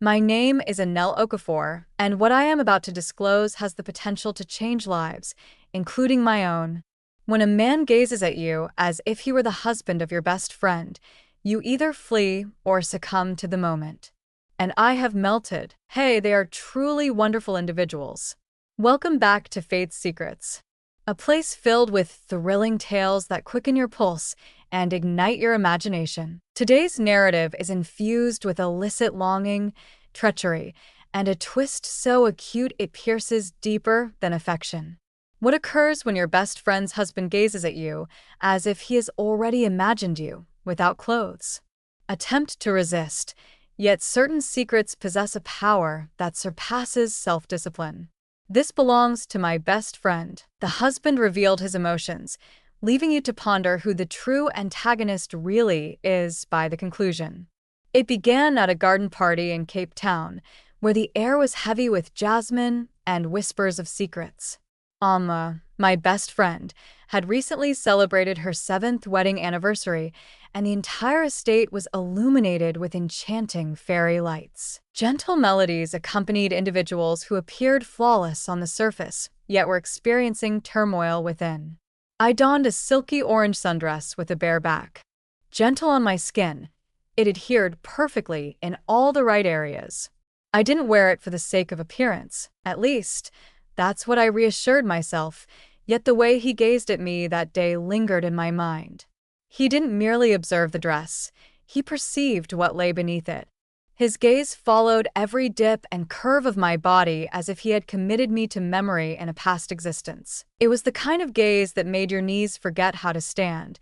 My name is Anel Okafor, and what I am about to disclose has the potential to change lives, including my own. When a man gazes at you as if he were the husband of your best friend, you either flee or succumb to the moment. And I have melted. Hey, they are truly wonderful individuals. Welcome back to Fate's Secrets, a place filled with thrilling tales that quicken your pulse and ignite your imagination. Today's narrative is infused with illicit longing, treachery, and a twist so acute it pierces deeper than affection. What occurs when your best friend's husband gazes at you as if he has already imagined you without clothes? Attempt to resist, yet certain secrets possess a power that surpasses self-discipline. This belongs to my best friend. The husband revealed his emotions, leaving you to ponder who the true antagonist really is by the conclusion. It began at a garden party in Cape Town, where the air was heavy with jasmine and whispers of secrets. Alma, my best friend, had recently celebrated her 7th wedding anniversary, and the entire estate was illuminated with enchanting fairy lights. Gentle melodies accompanied individuals who appeared flawless on the surface, yet were experiencing turmoil within. I donned a silky orange sundress with a bare back. Gentle on my skin, it adhered perfectly in all the right areas. I didn't wear it for the sake of appearance, at least. That's what I reassured myself, yet the way he gazed at me that day lingered in my mind. He didn't merely observe the dress, he perceived what lay beneath it. His gaze followed every dip and curve of my body as if he had committed me to memory in a past existence. It was the kind of gaze that made your knees forget how to stand.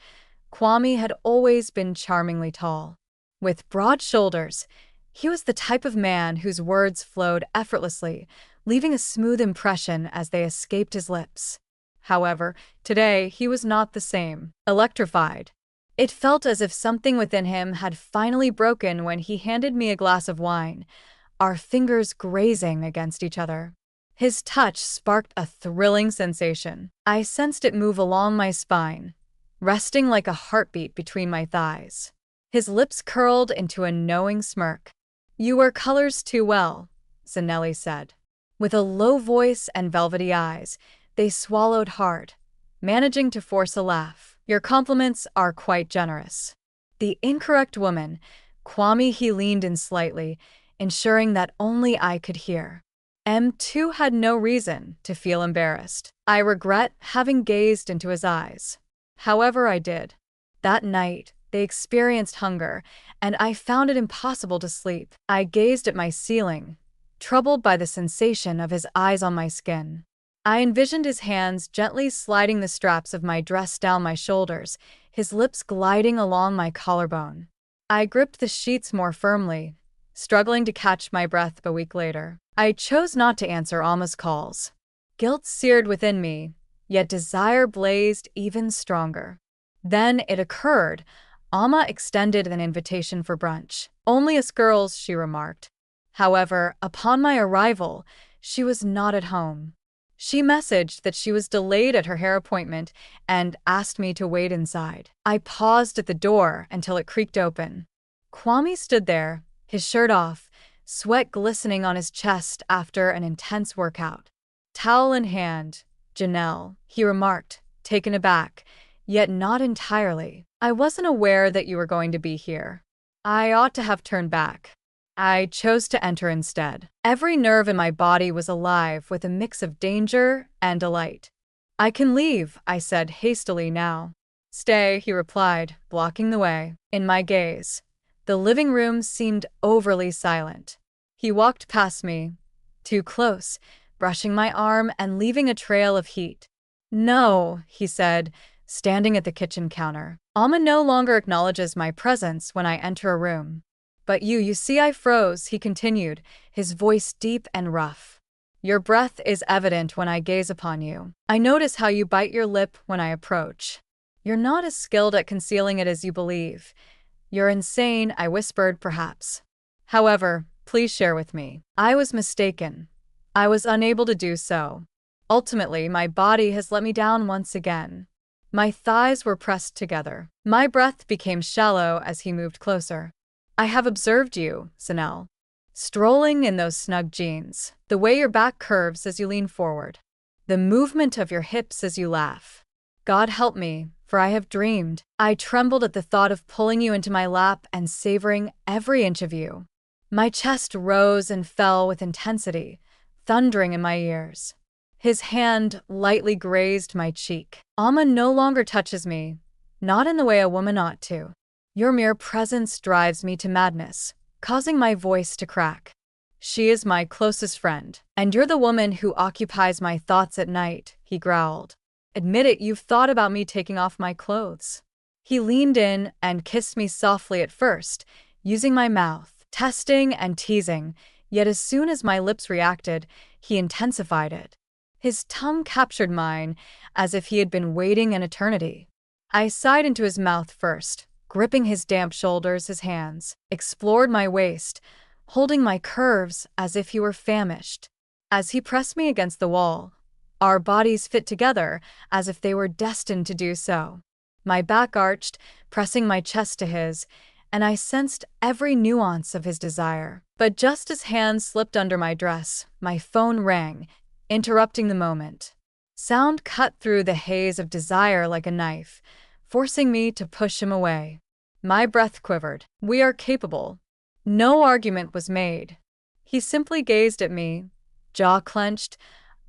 Kwame had always been charmingly tall. With broad shoulders, he was the type of man whose words flowed effortlessly, leaving a smooth impression as they escaped his lips. However, today he was not the same. Electrified. It felt as if something within him had finally broken when he handed me a glass of wine, our fingers grazing against each other. His touch sparked a thrilling sensation. I sensed it move along my spine, resting like a heartbeat between my thighs. His lips curled into a knowing smirk. "You wear colors too well," Zanelli said. With a low voice and velvety eyes, they swallowed hard, managing to force a laugh. "Your compliments are quite generous." The incorrect woman, Kwame, he leaned in slightly, ensuring that only I could hear. M2 had no reason to feel embarrassed. I regret having gazed into his eyes. However, I did. That night, they experienced hunger, and I found it impossible to sleep. I gazed at my ceiling, troubled by the sensation of his eyes on my skin. I envisioned his hands gently sliding the straps of my dress down my shoulders, his lips gliding along my collarbone. I gripped the sheets more firmly, struggling to catch my breath a week later. I chose not to answer Alma's calls. Guilt seared within me, yet desire blazed even stronger. Then it occurred. Alma extended an invitation for brunch. "Only us girls," she remarked. However, upon my arrival, she was not at home. She messaged that she was delayed at her hair appointment and asked me to wait inside. I paused at the door until it creaked open. Kwame stood there, his shirt off, sweat glistening on his chest after an intense workout. "Towel in hand, Janelle," he remarked, taken aback, yet not entirely. "I wasn't aware that you were going to be here. I ought to have turned back." I chose to enter instead. Every nerve in my body was alive with a mix of danger and delight. "I can leave," I said hastily now. "Stay," he replied, blocking the way. In my gaze, the living room seemed overly silent. He walked past me, too close, brushing my arm and leaving a trail of heat. "No," he said, standing at the kitchen counter. "Alma no longer acknowledges my presence when I enter a room. But you see," I froze, he continued, his voice deep and rough. "Your breath is evident when I gaze upon you. I notice how you bite your lip when I approach. You're not as skilled at concealing it as you believe. You're insane," I whispered, perhaps. "However, please share with me." I was mistaken. I was unable to do so. Ultimately, my body has let me down once again. My thighs were pressed together. My breath became shallow as he moved closer. "I have observed you, Sanel. Strolling in those snug jeans, the way your back curves as you lean forward, the movement of your hips as you laugh. God help me, for I have dreamed. I trembled at the thought of pulling you into my lap and savoring every inch of you. My chest rose and fell with intensity, thundering in my ears. His hand lightly grazed my cheek. Alma no longer touches me, not in the way a woman ought to. Your mere presence drives me to madness, causing my voice to crack. She is my closest friend, and you're the woman who occupies my thoughts at night, he growled. Admit it, you've thought about me taking off my clothes. He leaned in and kissed me softly at first, using my mouth, testing and teasing, yet as soon as my lips reacted, he intensified it. His tongue captured mine, as if he had been waiting an eternity. I sighed into his mouth first, gripping his damp shoulders, his hands, explored my waist, holding my curves as if he were famished. As he pressed me against the wall, our bodies fit together as if they were destined to do so. My back arched, pressing my chest to his, and I sensed every nuance of his desire. But just as hands slipped under my dress, my phone rang, interrupting the moment. Sound cut through the haze of desire like a knife, forcing me to push him away. My breath quivered. We are capable. No argument was made. He simply gazed at me, jaw clenched,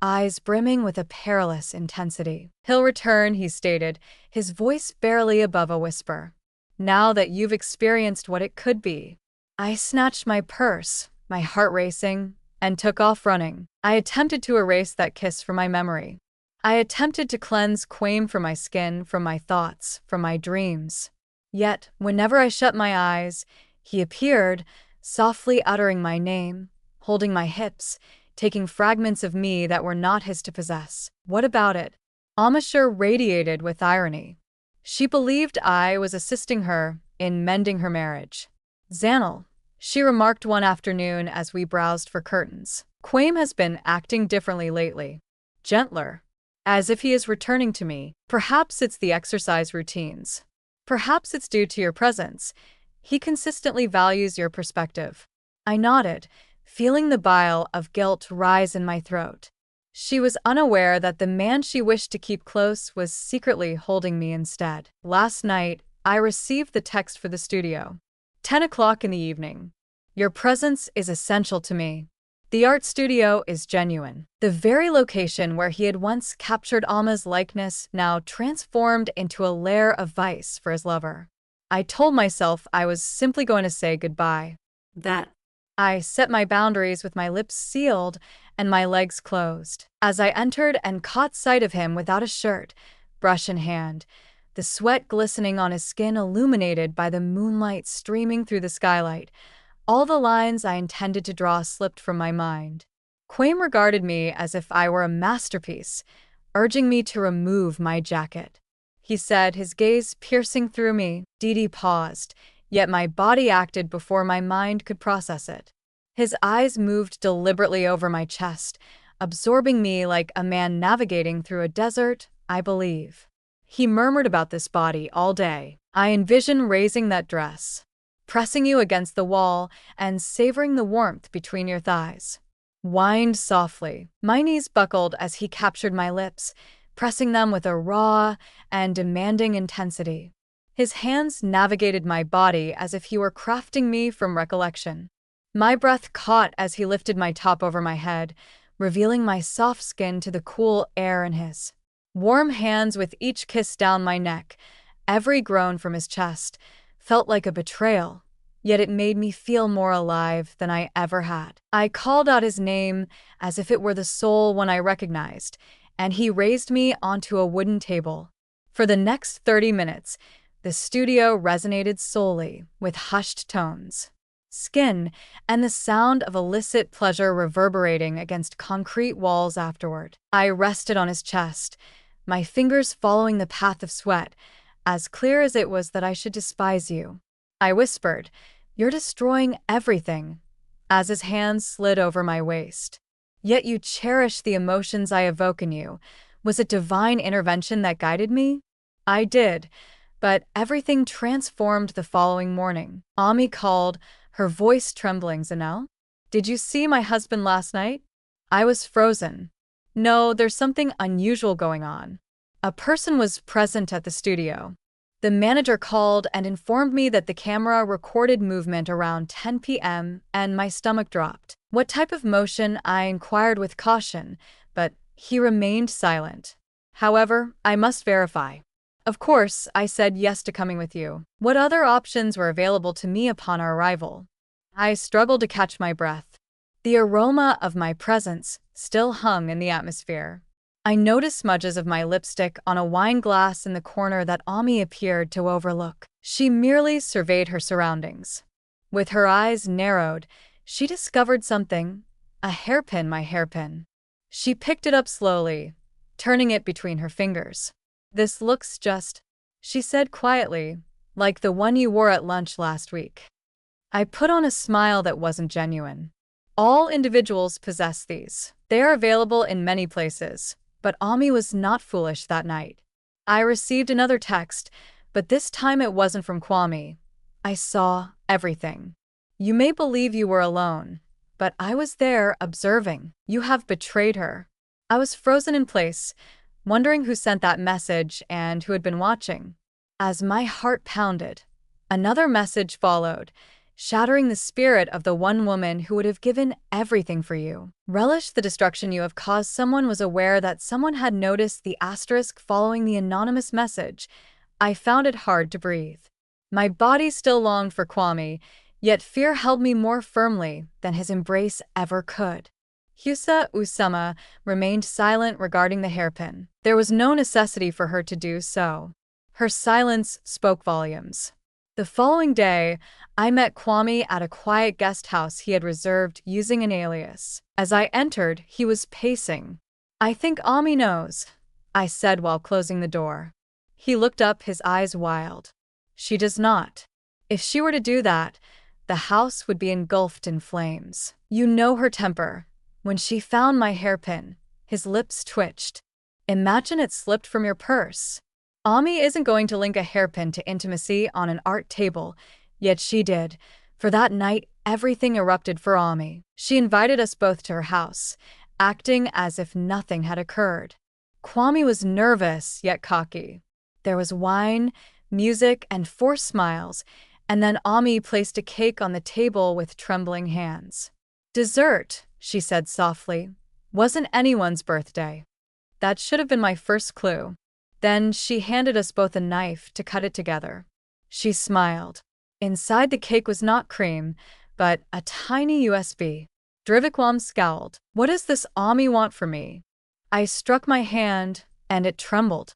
eyes brimming with a perilous intensity. He'll return, he stated, his voice barely above a whisper. Now that you've experienced what it could be. I snatched my purse, my heart racing, and took off running. I attempted to erase that kiss from my memory. I attempted to cleanse Quame from my skin, from my thoughts, from my dreams. Yet, whenever I shut my eyes, he appeared, softly uttering my name, holding my hips, taking fragments of me that were not his to possess. What about it? Amashur radiated with irony. She believed I was assisting her in mending her marriage. Zanel, she remarked one afternoon as we browsed for curtains. Quame has been acting differently lately. Gentler. As if he is returning to me. Perhaps it's the exercise routines. Perhaps it's due to your presence. He consistently values your perspective. I nodded, feeling the bile of guilt rise in my throat. She was unaware that the man she wished to keep close was secretly holding me instead. Last night, I received the text for the studio. 10 o'clock in the evening. Your presence is essential to me. The art studio is genuine. The very location where he had once captured Alma's likeness now transformed into a lair of vice for his lover. I told myself I was simply going to say goodbye. I set my boundaries with my lips sealed and my legs closed. As I entered and caught sight of him without a shirt, brush in hand, the sweat glistening on his skin illuminated by the moonlight streaming through the skylight, all the lines I intended to draw slipped from my mind. Quame regarded me as if I were a masterpiece, urging me to remove my jacket. He said, his gaze piercing through me. Didi paused, yet my body acted before my mind could process it. His eyes moved deliberately over my chest, absorbing me like a man navigating through a desert, I believe. He murmured about this body all day. I envision raising that dress, pressing you against the wall, and savoring the warmth between your thighs. Whined softly. My knees buckled as he captured my lips, pressing them with a raw and demanding intensity. His hands navigated my body as if he were crafting me from recollection. My breath caught as he lifted my top over my head, revealing my soft skin to the cool air in his. Warm hands with each kiss down my neck, every groan from his chest, felt like a betrayal, yet it made me feel more alive than I ever had. I called out his name as if it were the sole one I recognized, and he raised me onto a wooden table. For the next 30 minutes, the studio resonated solely with hushed tones, skin, and the sound of illicit pleasure reverberating against concrete walls afterward. I rested on his chest, my fingers following the path of sweat, as clear as it was that I should despise you. I whispered, "You're destroying everything," as his hands slid over my waist. Yet you cherish the emotions I evoke in you. Was it divine intervention that guided me? I did, but everything transformed the following morning. Ami called, her voice trembling. "Zanel?" Did you see my husband last night? I was frozen. No, there's something unusual going on. A person was present at the studio. The manager called and informed me that the camera recorded movement around 10 p.m. and my stomach dropped. What type of motion? I inquired with caution, but he remained silent. However, I must verify. Of course, I said yes to coming with you. What other options were available to me upon our arrival? I struggled to catch my breath. The aroma of my presence still hung in the atmosphere. I noticed smudges of my lipstick on a wine glass in the corner that Ami appeared to overlook. She merely surveyed her surroundings. With her eyes narrowed, she discovered something, a hairpin, my hairpin. She picked it up slowly, turning it between her fingers. This looks just, she said quietly, like the one you wore at lunch last week. I put on a smile that wasn't genuine. All individuals possess these. They are available in many places, but Ami was not foolish that night. I received another text, but this time it wasn't from Kwame. I saw everything. You may believe you were alone, but I was there observing. You have betrayed her. I was frozen in place, wondering who sent that message and who had been watching. As my heart pounded, another message followed, shattering the spirit of the one woman who would have given everything for you. Relish the destruction you have caused. Someone was aware that someone had noticed the asterisk following the anonymous message. I found it hard to breathe. My body still longed for Kwame, yet fear held me more firmly than his embrace ever could. Husa Usama remained silent regarding the hairpin. There was no necessity for her to do so. Her silence spoke volumes. The following day, I met Kwame at a quiet guest house he had reserved using an alias. As I entered, he was pacing. I think Ami knows, I said while closing the door. He looked up, his eyes wild. She does not. If she were to do that, the house would be engulfed in flames. You know her temper. When she found my hairpin, his lips twitched. Imagine it slipped from your purse. Ami isn't going to link a hairpin to intimacy on an art table, yet she did. For that night, everything erupted for Ami. She invited us both to her house, acting as if nothing had occurred. Kwame was nervous yet cocky. There was wine, music, and forced smiles, and then Ami placed a cake on the table with trembling hands. Dessert, she said softly, wasn't anyone's birthday. That should have been my first clue. Then she handed us both a knife to cut it together. She smiled. Inside the cake was not cream, but a tiny USB. Drivikwam scowled. What does this Ami want from me? I struck my hand, and it trembled.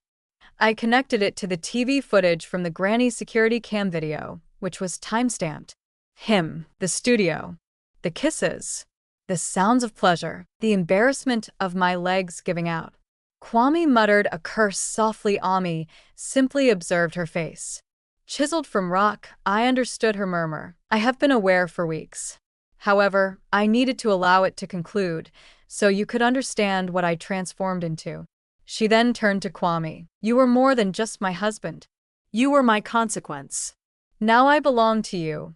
I connected it to the TV footage from the granny security cam video, which was timestamped. Him, the studio, the kisses, the sounds of pleasure, the embarrassment of my legs giving out. Kwame muttered a curse softly. Ami simply observed her face. Chiseled from rock, I understood her murmur. I have been aware for weeks. However, I needed to allow it to conclude, so you could understand what I transformed into. She then turned to Kwame. You were more than just my husband. You were my consequence. Now I belong to you.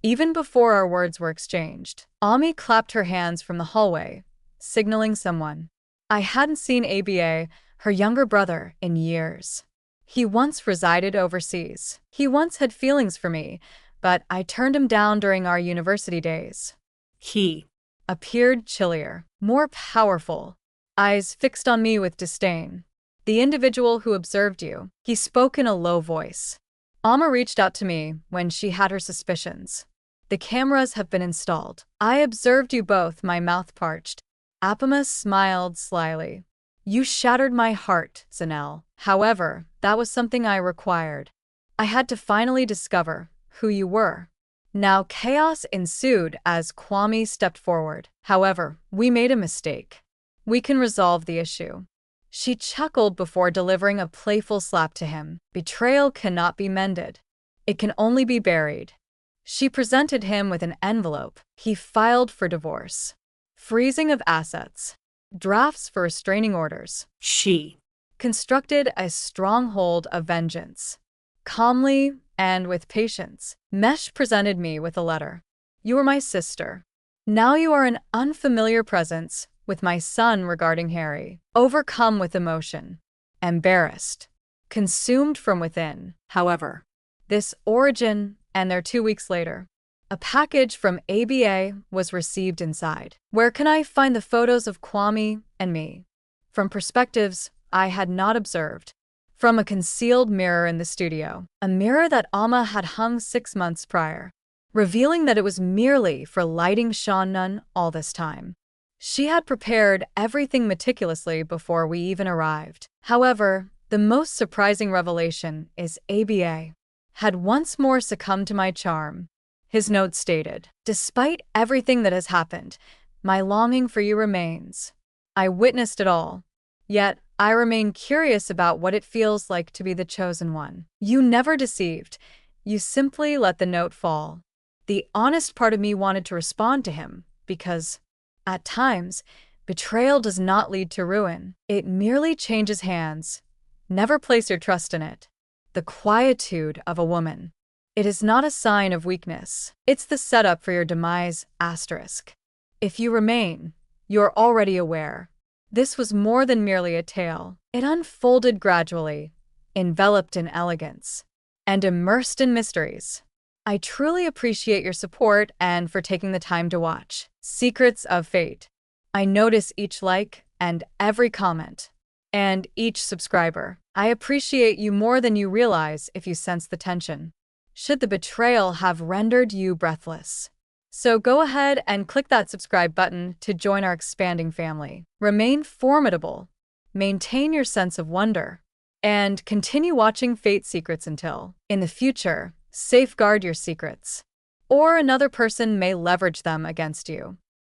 Even before our words were exchanged, Ami clapped her hands from the hallway, signaling someone. I hadn't seen ABA, her younger brother, in years. He once resided overseas. He once had feelings for me, but I turned him down during our university days. He appeared chillier, more powerful, eyes fixed on me with disdain. The individual who observed you, he spoke in a low voice. Amma reached out to me when she had her suspicions. The cameras have been installed. I observed you both, my mouth parched. Apama smiled slyly. You shattered my heart, Zanel. However, that was something I required. I had to finally discover who you were. Now chaos ensued as Kwame stepped forward. However, we made a mistake. We can resolve the issue. She chuckled before delivering a playful slap to him. Betrayal cannot be mended. It can only be buried. She presented him with an envelope. He filed for divorce. Freezing of assets. Drafts for restraining orders. She constructed a stronghold of vengeance. Calmly and with patience, Mesh presented me with a letter. You are my sister. Now you are an unfamiliar presence with my son regarding Harry, overcome with emotion, embarrassed, consumed from within. However, this origin, and there 2 weeks later, a package from ABA was received inside. Where can I find the photos of Kwame and me? From perspectives I had not observed. From a concealed mirror in the studio, a mirror that Alma had hung 6 months prior, revealing that it was merely for lighting Shannon all this time. She had prepared everything meticulously before we even arrived. However, the most surprising revelation is ABA had once more succumbed to my charm. His note stated, "Despite everything that has happened, my longing for you remains. I witnessed it all, yet I remain curious about what it feels like to be the chosen one." You never deceived. You simply let the note fall. The honest part of me wanted to respond to him, because, at times, betrayal does not lead to ruin. It merely changes hands. Never place your trust in it. The quietude of a woman. It is not a sign of weakness. It's the setup for your demise, asterisk. If you remain, you're already aware. This was more than merely a tale. It unfolded gradually, enveloped in elegance, and immersed in mysteries. I truly appreciate your support and for taking the time to watch Secrets of Fate. I notice each like and every comment, and each subscriber. I appreciate you more than you realize if you sense the tension. Should the betrayal have rendered you breathless? So go ahead and click that subscribe button to join our expanding family. Remain formidable, maintain your sense of wonder, and continue watching Fate Secrets until, in the future, safeguard your secrets, or another person may leverage them against you.